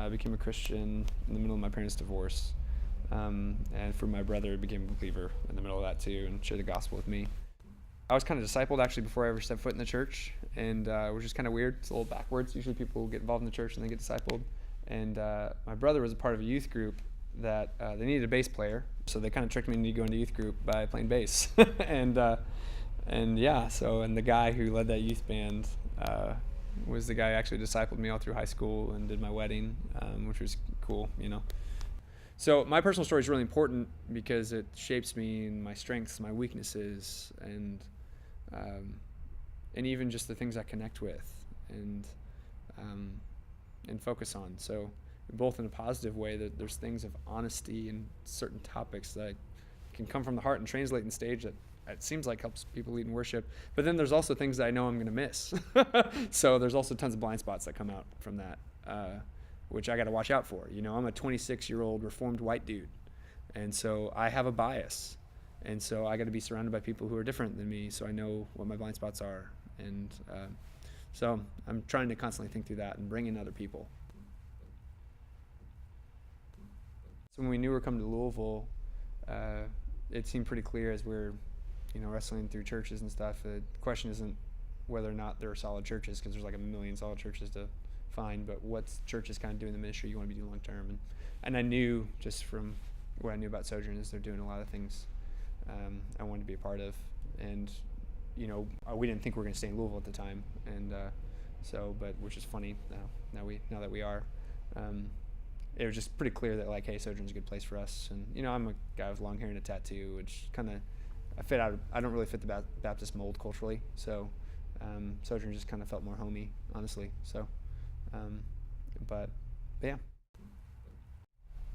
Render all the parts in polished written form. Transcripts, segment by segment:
I became a Christian in the middle of my parents' divorce. And for my brother, became a believer in the middle of that too, and shared the gospel with me. I was kind of discipled actually before I ever stepped foot in the church, and which is kind of weird. It's a little backwards. Usually people get involved in the church and they get discipled. And my brother was a part of a youth group that they needed a bass player, so they kind of tricked me into going to youth group by playing bass. and yeah, so the guy who led that youth band was the guy who actually discipled me all through high school and did my wedding, which was cool, you know. So my personal story is really important because it shapes me in my strengths, my weaknesses, and even just the things I connect with and focus on. So both in a positive way, that there's things of honesty in certain topics that can come from the heart and translate in stage that it seems like helps people lead in worship. But then there's also things that I know I'm going to miss. So there's also tons of blind spots that come out from that, which I got to watch out for. You know, I'm a 26-year-old reformed white dude, and so I have a bias, and so I got to be surrounded by people who are different than me, so I know what my blind spots are. And so I'm trying to constantly think through that and bring in other people. So when we knew we were coming to Louisville, it seemed pretty clear as we're, wrestling through churches and stuff. The question isn't whether or not there are solid churches, because there's like a million solid churches to find, but what churches kind of doing the ministry you want to be doing long term. And I knew just from what I knew about Sojourn is they're doing a lot of things I wanted to be a part of. And we didn't think we were going to stay in Louisville at the time, and but which is funny now that we are. It was just pretty clear that, like, hey, Sojourn's a good place for us. And I'm a guy with long hair and a tattoo, which kind of I don't really fit the Baptist mold culturally, so Sojourn just kind of felt more homey, honestly. So but yeah,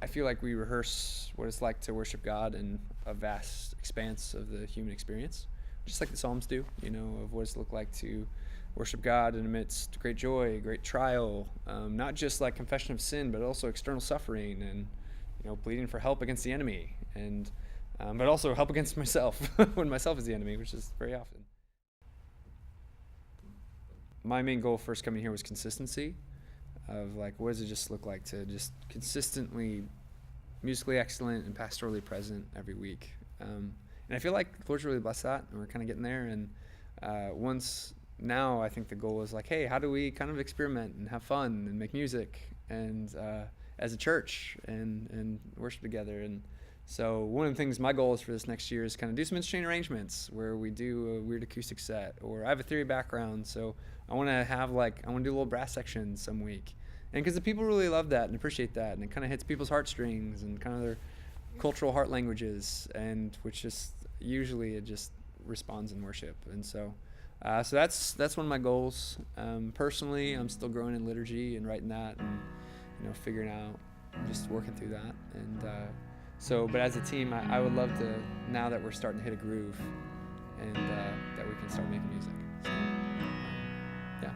I feel like we rehearse what it's like to worship God in a vast expanse of the human experience, just like the Psalms do, of what it's looked like to worship God in amidst great joy, great trial, not just like confession of sin, but also external suffering and, pleading for help against the enemy, and but also help against myself when myself is the enemy, which is very often. My main goal first coming here was consistency of, like, what does it just look like to just consistently musically excellent and pastorally present every week. And I feel like the Lord's really blessed that, and we're kind of getting there. And now I think the goal is like, hey, how do we kind of experiment and have fun and make music and as a church and worship together. And so one of the things my goal is for this next year is kind of do some interesting arrangements where we do a weird acoustic set, or I have a theory background, so I want to do a little brass section some week. And because the people really love that and appreciate that, and it kind of hits people's heartstrings and kind of their cultural heart languages, and which just usually it just responds in worship. And so so that's one of my goals. Personally, I'm still growing in liturgy and writing that, and figuring out, just working through that. And but as a team, I would love to, now that we're starting to hit a groove, and that we can start making music. So, yeah.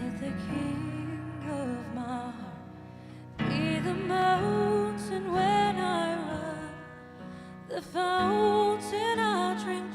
Let the King of my heart be the mountain when I run, the fountain I drink